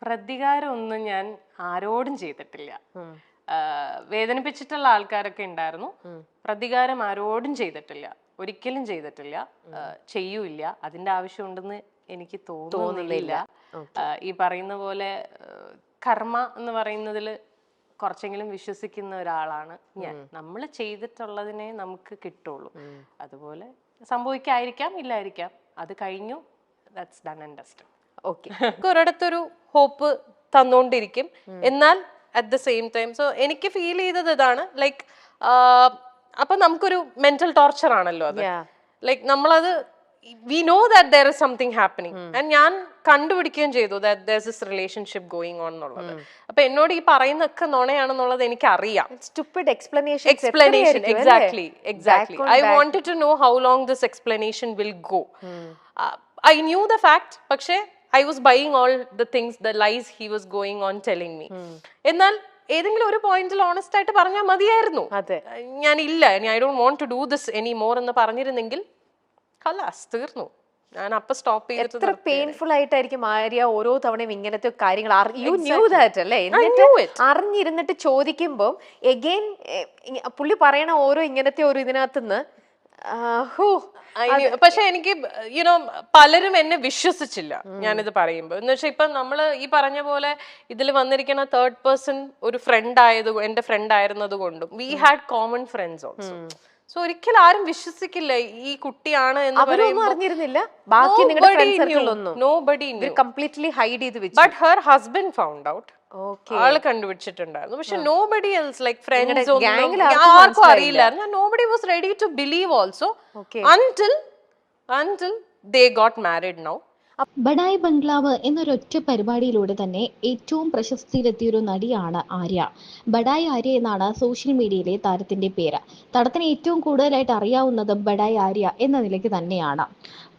പ്രതികാരം ഒന്നും ഞാൻ ആരോടും ചെയ്തിട്ടില്ല. വേദനിപ്പിച്ചിട്ടുള്ള ആൾക്കാരൊക്കെ ഉണ്ടായിരുന്നു. പ്രതികാരം ആരോടും ചെയ്തിട്ടില്ല, ഒരിക്കലും ചെയ്തിട്ടില്ല, ചെയ്യൂല്ല. അതിന്റെ ആവശ്യമുണ്ടെന്ന് എനിക്ക് തോന്നുന്നില്ല. ഈ പറയുന്ന പോലെ കർമ്മ എന്ന് പറയുന്നതിൽ കുറച്ചെങ്കിലും വിശ്വസിക്കുന്ന ഒരാളാണ് ഞാൻ. നമ്മൾ ചെയ്തിട്ടുള്ളതിനെ നമുക്ക് കിട്ടുള്ളൂ. അതുപോലെ സംഭവിക്കായിരിക്കാം, ഇല്ലായിരിക്കാം. അത് കഴിഞ്ഞു, that's done and dusted. Okay, ഒരിടത്തൊരു ഹോപ്പ് തന്നുകൊണ്ടിരിക്കും. എന്നാൽ അറ്റ് ദ സെയിം ടൈം എനിക്ക് ഫീൽ ചെയ്തത് ഇതാണ്, ലൈക്ക് അപ്പൊ നമുക്കൊരു മെന്റൽ ടോർച്ചർ ആണല്ലോ അത്. ലൈക്ക് നമ്മളത് we know that there is something happening and ഞാൻ കണ്ടുപിടിക്കുകയും ചെയ്തു that there's this relationship going on എന്നുള്ളത്. അപ്പൊ എന്നോട് ഈ പറയുന്നൊക്കെ നുണയാണെന്നുള്ളത് എനിക്ക് അറിയാം. Stupid explanation exactly I wanted to know how long this explanation will go. I knew the fact, പക്ഷേ I was buying all the things, the lies he was going on telling me. എന്നാൽ ഏതെങ്കിലും ഒരു പോയിന്റിൽ honest ആയിട്ട് പറഞ്ഞാൽ മതിയായിരുന്നു. ഞാൻ ഇല്ല, I don't want to do this anymore എന്ന് പറഞ്ഞിരുന്നെങ്കിൽ ഖലാസ് തീർന്നു. ഞാൻ അപ്പൊ സ്റ്റോപ്പ് ചെയ്തിട്ട്. എത്ര പെയിൻഫുൾ ആയിട്ടായിരിക്കും ആര്യ ഓരോ തവണയും ഇങ്ങനത്തെ കാര്യങ്ങൾ അല്ലേ, എന്നിട്ട് അറിഞ്ഞിരുന്നിട്ട് ചോദിക്കുമ്പോൾ എഗെയിൻ പുള്ളി പറയണ ഓരോ ഇങ്ങനത്തെ ഒരു ഇതിനകത്തുനിന്ന്. പക്ഷെ എനിക്ക് യുനോ പലരും എന്നെ വിശ്വസിച്ചില്ല ഞാനിത് പറയുമ്പോൾ. എന്ന് വെച്ചാൽ ഇപ്പൊ നമ്മള് ഈ പറഞ്ഞ പോലെ ഇതിൽ വന്നിരിക്കുന്ന തേർഡ് പേഴ്സൺ ഒരു എന്റെ ഫ്രണ്ട് ആയിരുന്നത് കൊണ്ടും we had common friends also. So ഒരിക്കലും ആരും വിശ്വസിക്കില്ല ഈ കുട്ടിയാണ് എന്ന് അറിഞ്ഞിരുന്നില്ല. കംപ്ലീറ്റ്ലി ഹൈഡ് ചെയ്ത് വെച്ചു. But her husband found out. ആള് കണ്ടുപിടിച്ചിട്ടുണ്ടായിരുന്നു. പക്ഷെ നോബഡി എൽസ് ലൈക്ക് ഫ്രണ്ട്സ് ആർക്കും അറിയില്ലായിരുന്നു. Nobody was ready to believe also until they got married now. Badai Bungalow എന്നൊരൊറ്റ പരിപാടിയിലൂടെ തന്നെ ഏറ്റവും പ്രശസ്തിയിലെത്തിയൊരു നടിയാണ് ആര്യ. ബഡായി ആര്യ എന്നാണ് സോഷ്യൽ മീഡിയയിലെ താരത്തിന്റെ പേര്. താരത്തിന് ഏറ്റവും കൂടുതലായിട്ട് അറിയാവുന്നത് ബഡായി ആര്യ എന്ന നിലയ്ക്ക് തന്നെയാണ്.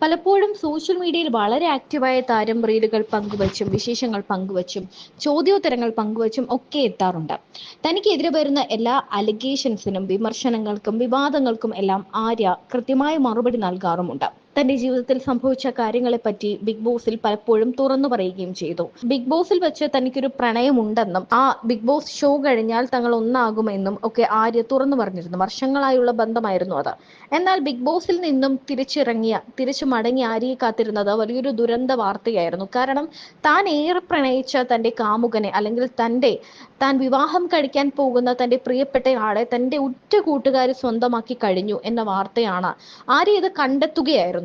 പലപ്പോഴും സോഷ്യൽ മീഡിയയിൽ വളരെ ആക്റ്റീവായ താരം റീലുകൾ പങ്കുവച്ചും വിശേഷങ്ങൾ പങ്കുവച്ചും ചോദ്യോത്തരങ്ങൾ പങ്കുവച്ചും ഒക്കെ എത്താറുണ്ട്. തനിക്കെതിരെ വരുന്ന എല്ലാ അലിഗേഷൻസിനും വിമർശനങ്ങൾക്കും വിവാദങ്ങൾക്കും എല്ലാം ആര്യ കൃത്യമായ മറുപടി നൽകാറുമുണ്ട്. തന്റെ ജീവിതത്തിൽ സംഭവിച്ച കാര്യങ്ങളെപ്പറ്റി ബിഗ് ബോസിൽ പലപ്പോഴും തുറന്നു പറയുകയും ചെയ്തു. ബിഗ് ബോസിൽ വെച്ച് തനിക്കൊരു പ്രണയമുണ്ടെന്നും ആ ബിഗ് ബോസ് ഷോ കഴിഞ്ഞാൽ തങ്ങൾ ഒന്നാകുമെന്നും ഒക്കെ ആര്യ തുറന്നു പറഞ്ഞിരുന്നു. വർഷങ്ങളായുള്ള ബന്ധമായിരുന്നു അത്. എന്നാൽ ബിഗ് ബോസിൽ നിന്നും തിരിച്ചു മടങ്ങി ആര്യയെ കാത്തിരുന്നത് വലിയൊരു ദുരന്ത വാർത്തയായിരുന്നു. കാരണം താൻ ഏറെ പ്രണയിച്ച തന്റെ കാമുകനെ, അല്ലെങ്കിൽ താൻ വിവാഹം കഴിക്കാൻ പോകുന്ന തന്റെ പ്രിയപ്പെട്ട ആളെ തന്റെ ഉറ്റ കൂട്ടുകാരി സ്വന്തമാക്കി കഴിഞ്ഞു എന്ന വാർത്തയാണ്. ആര്യ ഇത് കണ്ടെത്തുകയായിരുന്നു.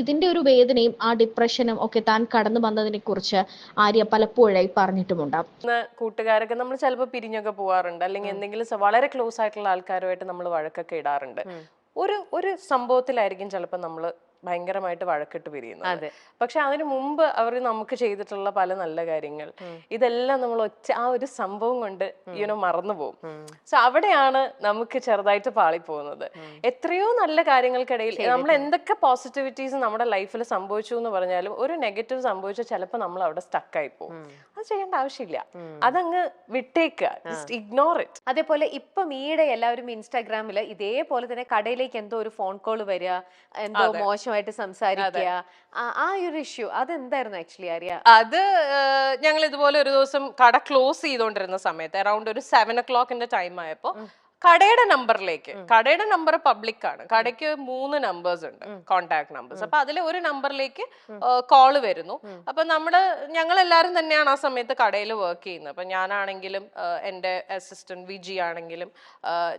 ഇതിന്റെ ഒരു വേദനയും ആ ഡിപ്രഷനും ഒക്കെ താൻ കടന്നു വന്നതിനെ കുറിച്ച് ആര്യ പലപ്പോഴായി പറഞ്ഞിട്ടുമുണ്ട്. കൂട്ടുകാരൊക്കെ നമ്മൾ ചിലപ്പോൾ പിരിഞ്ഞൊക്കെ പോവാറുണ്ട്, അല്ലെങ്കിൽ എന്തെങ്കിലും വളരെ ക്ലോസ് ആയിട്ടുള്ള ആൾക്കാരുമായിട്ട് നമ്മൾ വഴക്കൊക്കെ ഇടാറുണ്ട്. ഒരു സംഭവത്തിലായിരിക്കും ചിലപ്പോൾ നമ്മൾ ഭയങ്കരമായിട്ട് വഴക്കിട്ട് പിരിയുന്നത്. പക്ഷെ അതിനു മുമ്പ് അവർ നമുക്ക് ചെയ്തിട്ടുള്ള പല നല്ല കാര്യങ്ങൾ ഇതെല്ലാം നമ്മൾ ആ ഒരു സംഭവം കൊണ്ട് മറന്നു പോകും. സോ അവിടെയാണ് നമുക്ക് ചെറുതായിട്ട് പാളിപ്പോകുന്നത്. എത്രയോ നല്ല കാര്യങ്ങൾക്കിടയിൽ നമ്മൾ എന്തൊക്കെ പോസിറ്റിവിറ്റീസ് നമ്മുടെ ലൈഫിൽ സംഭവിച്ചു എന്ന് പറഞ്ഞാലും ഒരു നെഗറ്റീവ് സംഭവിച്ചാൽ ചിലപ്പോൾ നമ്മൾ അവിടെ സ്റ്റക്കായി പോകും. അത് ചെയ്യേണ്ട ആവശ്യമില്ല, അതങ്ങ് വിട്ടേക്കുക, ജസ്റ്റ് ഇഗ്നോർ ഇറ്റ്. അതേപോലെ ഇപ്പം ഈയിടെ എല്ലാവരും ഇൻസ്റ്റാഗ്രാമില് ഇതേപോലെ തന്നെ കടയിലേക്ക് എന്തോ ഒരു ഫോൺ കോൾ വരിക, എന്തോ മോശമായിട്ട് സംസാരിക്കുക, ആ ഒരു ഇഷ്യൂ അതെന്തായിരുന്നു ആക്ച്വലി ആര്യ? അത് ഞങ്ങൾ ഇതുപോലെ ഒരു ദിവസം കട ക്ലോസ് ചെയ്തോണ്ടിരുന്ന സമയത്ത് അറൌണ്ട് ഒരു 7 o'clock ടൈം ആയപ്പോ കടയുടെ നമ്പർ പബ്ലിക് ആണ്. കടയ്ക്ക് 3 നമ്പേഴ്സ് ഉണ്ട്, കോണ്ടാക്ട് നമ്പേഴ്സ്. അപ്പൊ അതിൽ ഒരു നമ്പറിലേക്ക് കോള് വരുന്നു. അപ്പൊ ഞങ്ങൾ എല്ലാവരും തന്നെയാണ് ആ സമയത്ത് കടയിൽ വർക്ക് ചെയ്യുന്നത്. അപ്പൊ ഞാനാണെങ്കിലും എൻ്റെ അസിസ്റ്റന്റ് വിജി ആണെങ്കിലും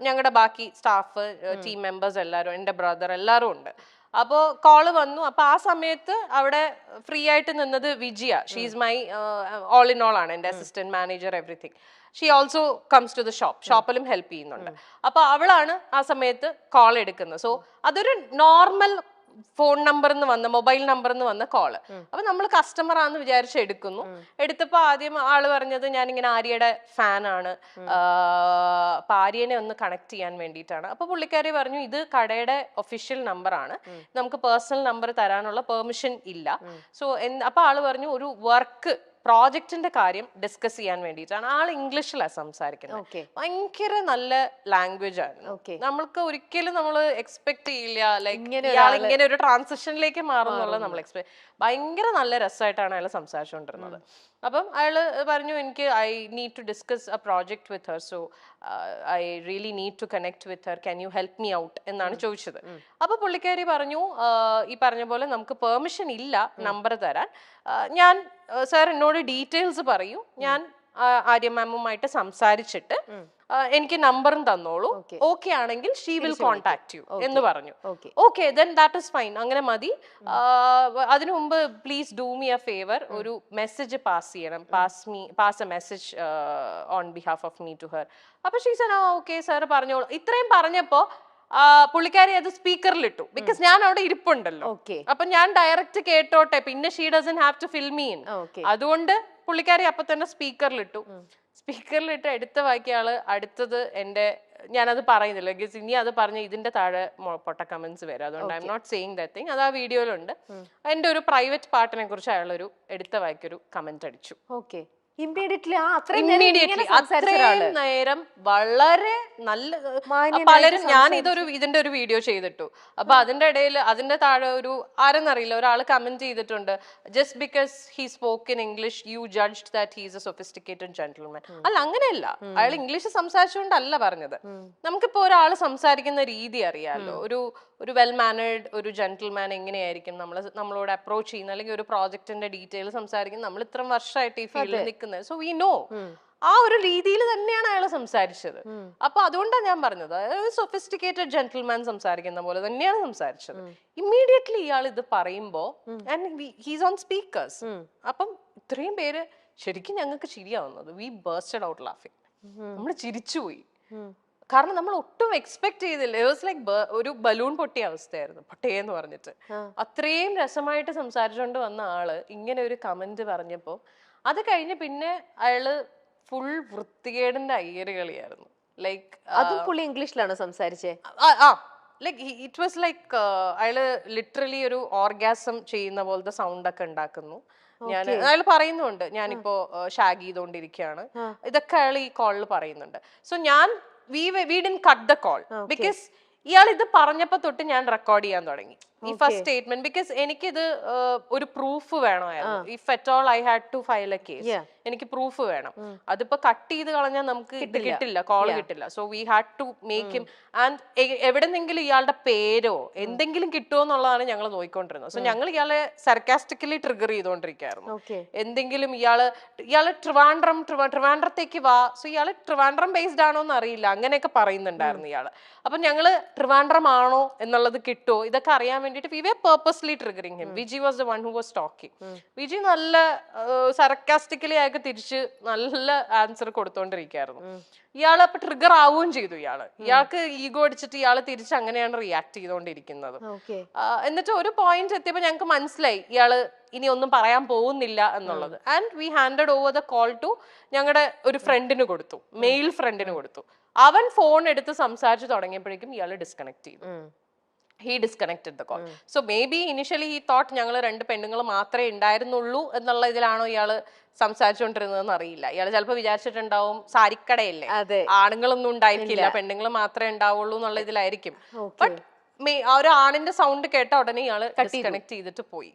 ഞങ്ങളുടെ ബാക്കി സ്റ്റാഫ് ടീം മെമ്പേഴ്സ് എല്ലാവരും, എൻ്റെ ബ്രദർ എല്ലാവരും ഉണ്ട്. അപ്പോ കോള് വന്നു. അപ്പൊ ആ സമയത്ത് അവിടെ ഫ്രീ ആയിട്ട് നിന്നത് Vijiya. She's my all in all ആണ്, എൻ്റെ assistant manager, everything. She also comes to the ഷോപ്പിലും ഹെൽപ്പ് ചെയ്യുന്നുണ്ട്. അപ്പൊ അവളാണ് ആ സമയത്ത് കോൾ എടുക്കുന്നത്. സോ അതൊരു നോർമൽ ഫോൺ മൊബൈൽ നമ്പറിന്ന് വന്ന കോള്. അപ്പൊ നമ്മൾ കസ്റ്റമർ ആണെന്ന് വിചാരിച്ച് എടുത്തപ്പോ ആദ്യം ആള് പറഞ്ഞത് ഞാനിങ്ങനെ ആര്യയുടെ ഫാനാണ്, അപ്പൊ ആര്യനെ ഒന്ന് കണക്ട് ചെയ്യാൻ വേണ്ടിയിട്ടാണ്. അപ്പൊ പുള്ളിക്കാരി പറഞ്ഞു ഇത് കടയുടെ ഒഫീഷ്യൽ നമ്പർ ആണ്, നമുക്ക് പേഴ്സണൽ നമ്പർ തരാനുള്ള പെർമിഷൻ ഇല്ല. സോ അപ്പൊ ആള് പറഞ്ഞു ഒരു വർക്ക് പ്രോജക്റ്റിന്റെ കാര്യം ഡിസ്കസ് ചെയ്യാൻ വേണ്ടിയിട്ടാണ്. ആൾ ഇംഗ്ലീഷിലാണ് സംസാരിക്കുന്നത്. ഓക്കെ ഭയങ്കര നല്ല ലാംഗ്വേജ് ആണ്. ഓക്കെ നമ്മൾക്ക് ഒരിക്കലും നമ്മൾ എക്സ്പെക്ട് ചെയ്യില്ല ലൈക്ക് ഇയാൾ ഇങ്ങനെ ഒരു ട്രാൻസിഷനിലേക്ക് മാറും എന്നുള്ളത് നമ്മൾ എക്സ്പെക്ട്. ഭയങ്കര നല്ല രസമായിട്ടാണ് അയാൾ സംസാരിച്ചുകൊണ്ടിരുന്നത്. അപ്പം അയാൾ പറഞ്ഞു എനിക്ക് I need to discuss a project with her, so I really need to connect with her, can you help me out എന്നാണ് ചോദിച്ചത്. അപ്പൊ പുള്ളിക്കാരി പറഞ്ഞു ഈ പറഞ്ഞ പോലെ നമുക്ക് പെർമിഷൻ ഇല്ല നമ്പർ തരാൻ, ഞാൻ സാർ എന്നോട് ഡീറ്റെയിൽസ് പറയൂ, ഞാൻ ആര്യ മാമുമായിട്ട് സംസാരിച്ചിട്ട് എനിക്ക് നമ്പറും തന്നോളൂ, ഓക്കെ ആണെങ്കിൽ ഷീ വിൽ കോൺടാക്ട് യു എന്ന് പറഞ്ഞു. Okay then that is fine, അങ്ങനെ മതി. അതിനു മുമ്പ് please do me a favour, ഒരു മെസ്സേജ് പാസ് ചെയ്യണം, pass a message on behalf of me to her. അപ്പൊ ഷീ സെഡ് ഓക്കെ സാർ പറഞ്ഞോളൂ. ഇത്രയും പറഞ്ഞപ്പോ പുള്ളിക്കാരി അത് സ്പീക്കറിൽ ഇട്ടു, ബിക്കോസ് ഞാൻ അവിടെ ഇരിപ്പുണ്ടല്ലോ. അപ്പൊ ഞാൻ ഡയറക്റ്റ് കേട്ടോട്ടെ, പിന്നെ she doesn't have to fill me in. അതുകൊണ്ട് പുള്ളിക്കാരി അപ്പൊ തന്നെ സ്പീക്കറിലിട്ടു. സ്പീക്കറിലിട്ട് എടുത്ത വാക്കിയാള് അടുത്തത് എന്റെ, ഞാനത് പറയുന്നില്ല ബിക്കോസ് ഇനി അത് പറഞ്ഞ ഇതിന്റെ താഴെ പൊട്ട കമന്റ്സ് വരും, അതുകൊണ്ട് I'm not saying that thing. അത് ആ വീഡിയോയിലുണ്ട്. എന്റെ ഒരു പ്രൈവറ്റ് പാർട്ടിനെ കുറിച്ച് അയാളൊരു എടുത്ത വാക്കിയൊരു കമന്റ് അടിച്ചു. ഓക്കെ ഇമ്മീഡിയറ്റ്ലി അത്രയും നേരം വളരെ നല്ല പലരും, ഞാൻ ഇതിന്റെ ഒരു വീഡിയോ ചെയ്തിട്ടു. അപ്പൊ അതിന്റെ ഇടയിൽ അതിന്റെ താഴെ ഒരു ആരെന്നറിയില്ല ഒരാൾ കമന്റ് ചെയ്തിട്ടുണ്ട്, just because he spoke in English you judged that he is a sophisticated gentleman. അല്ല, അങ്ങനെയല്ല. അയാൾ ഇംഗ്ലീഷ് സംസാരിച്ചുകൊണ്ടല്ല പറഞ്ഞത്. നമുക്കിപ്പോ ഒരാൾ സംസാരിക്കുന്ന രീതി അറിയാലോ, ഒരു വെൽ മാനേർഡ് ഒരു ജെന്റിൽമാൻ എങ്ങനെയായിരിക്കും നമ്മളോട് അപ്രോച്ച് ചെയ്യുന്നത്, അല്ലെങ്കിൽ ഒരു പ്രോജക്റ്റിന്റെ ഡീറ്റെയിൽ സംസാരിക്കുന്നത്. നമ്മൾ ഇത്ര വർഷമായിട്ട് ഈ ഫീൽഡിൽ നിൽക്കുന്നത്, സോ വി നോ. ആ ഒരു രീതിയിൽ തന്നെയാണ് അയാൾ സംസാരിച്ചത്. അപ്പൊ അതുകൊണ്ടാണ് ഞാൻ പറഞ്ഞത്, സൊഫിസ്റ്റിക്കേറ്റഡ് ജെന്റിൽമാൻ സംസാരിക്കുന്ന പോലെ തന്നെയാണ് സംസാരിച്ചത്. ഇമ്മീഡിയറ്റ്ലി ഇയാൾ ഇത് പറയുമ്പോ ഹീസ് ഓൺ സ്പീക്കേഴ്സ്. അപ്പം ഇത്രയും പേര് ശരിക്കും ഞങ്ങൾക്ക് ചിരിയാവുന്നത്, വി ബേർസ്റ്റഡ് ഔട്ട് ലാഫിങ്. നമ്മൾ ചിരിച്ചുപോയി. കാരണം നമ്മൾ ഒട്ടും എക്സ്പെക്ട് ചെയ്തില്ല. ഇറ്റ് വാസ് ലൈക്ക് ഒരു ബലൂൺ പൊട്ടിയ അവസ്ഥയായിരുന്നു, പൊട്ടേന്ന് പറഞ്ഞിട്ട്. അത്രയും രസമായിട്ട് സംസാരിച്ചുകൊണ്ട് വന്ന ആള് ഇങ്ങനെ ഒരു കമന്റ് പറഞ്ഞപ്പോ അത് കഴിഞ്ഞ് പിന്നെ അയാള് ഫുൾ വൃത്തികേടിന്റെ അയ്യരുകളിയായിരുന്നു. ലൈക്ക് അതും പുള്ളി ഇംഗ്ലീഷിലാണ് സംസാരിച്ചേ. ലൈക്ക് ഇറ്റ് വാസ് ലൈക്ക് അയാള് ലിറ്ററലി ഒരു ഓർഗാസം ചെയ്യുന്ന പോലത്തെ സൗണ്ട് ഒക്കെ ഉണ്ടാക്കുന്നു. അയാൾ പറയുന്നുണ്ട് ഞാനിപ്പോ ഷാഗ് ചെയ്തോണ്ടിരിക്കുകയാണ്, ഇതൊക്കെ അയാൾ ഈ കോളിൽ പറയുന്നുണ്ട്. സോ ഞാൻ we didn't cut the call because ഇയാൾ ഇത് പറഞ്ഞപ്പോ തൊട്ട് ഞാൻ റെക്കോർഡ് ചെയ്യാൻ തുടങ്ങി ഈ ഫസ്റ്റ് സ്റ്റേറ്റ്മെന്റ്. ബിക്കോസ് എനിക്കിത് ഒരു പ്രൂഫ് വേണമായിരുന്നു. If at all I had to file a case, എനിക്ക് പ്രൂഫ് വേണം. അതിപ്പോ കട്ട് ചെയ്ത് കളഞ്ഞാൽ നമുക്ക് ഇത് കിട്ടില്ല, കോള് കിട്ടില്ല. So we had to make him. And എവിടെന്നെങ്കിലും ഇയാളുടെ പേരോ എന്തെങ്കിലും കിട്ടുമോ എന്നുള്ളതാണ് ഞങ്ങൾ നോക്കിക്കൊണ്ടിരുന്നത്. സോ ഞങ്ങൾ ഇയാളെ സർക്കാസ്റ്റിക്കലി ട്രിഗർ ചെയ്തോണ്ടിരിക്കുകയായിരുന്നു. എന്തെങ്കിലും ഇയാള് ട്രിവാൻഡ്രത്തേക്ക് വാ, സോ ഇയാള് ട്രിവാൻഡ്രം ബേസ്ഡ് ആണോ എന്ന് അറിയില്ല, അങ്ങനെയൊക്കെ പറയുന്നുണ്ടായിരുന്നു ഇയാള്. അപ്പൊ ഞങ്ങള് ട്രിവാൻഡ്രം ആണോ എന്നുള്ളത് കിട്ടുമോ ഇതൊക്കെ അറിയാൻ വേണ്ടിട്ട് we were purposely triggering him. Viji was the one who was talking. Viji നല്ല സർക്കാസ്റ്റിക്കലി ആയിട്ട് തിരിച്ച് നല്ല ആൻസർ കൊടുത്തോണ്ടിരിക്കുകയായിരുന്നു. ഇയാള് അപ്പൊ ട്രിഗർ ആവുകയും ചെയ്തു. ഇയാൾക്ക് ഈഗോ അടിച്ചിട്ട് ഇയാള് തിരിച്ച് അങ്ങനെയാണ് റിയാക്ട് ചെയ്തുകൊണ്ടിരിക്കുന്നത്. എന്നിട്ട് ഒരു പോയിന്റ് എത്തിയപ്പോ ഞങ്ങൾക്ക് മനസ്സിലായി ഇയാള് ഇനി ഒന്നും പറയാൻ പോകുന്നില്ല എന്നുള്ളത്. And we handed over the call to ഞങ്ങളുടെ ഒരു ഫ്രണ്ടിന് കൊടുത്തു, മെയിൽ ഫ്രണ്ടിന് കൊടുത്തു. അവൻ ഫോൺ എടുത്ത് സംസാരിച്ചു തുടങ്ങിയപ്പോഴേക്കും ഇയാള് ഡിസ്കണക്ട് ചെയ്തു. He disconnected the call. So maybe initially he thought ഞങ്ങൾ രണ്ട് പെണ്ണുങ്ങൾ മാത്രമേ ഉണ്ടായിരുന്നുള്ളൂ എന്നുള്ള ഇതിലാണോ ഇയാള് സംസാരിച്ചുകൊണ്ടിരുന്നതെന്ന് അറിയില്ല. ഇയാള് ചിലപ്പോ വിചാരിച്ചിട്ടുണ്ടാവും സാരിക്കടയല്ലേ, ആണുങ്ങളൊന്നും ഉണ്ടായിരിക്കില്ല, പെണ്ണുങ്ങൾ മാത്രമേ ഉണ്ടാവുള്ളൂ എന്നുള്ള ഇതിലായിരിക്കും. ബട്ട് ഒരു ആണിന്റെ സൗണ്ട് കേട്ട ഉടനെ ഇയാള് ഡിസ്കണക്ട് ചെയ്തിട്ട് പോയി.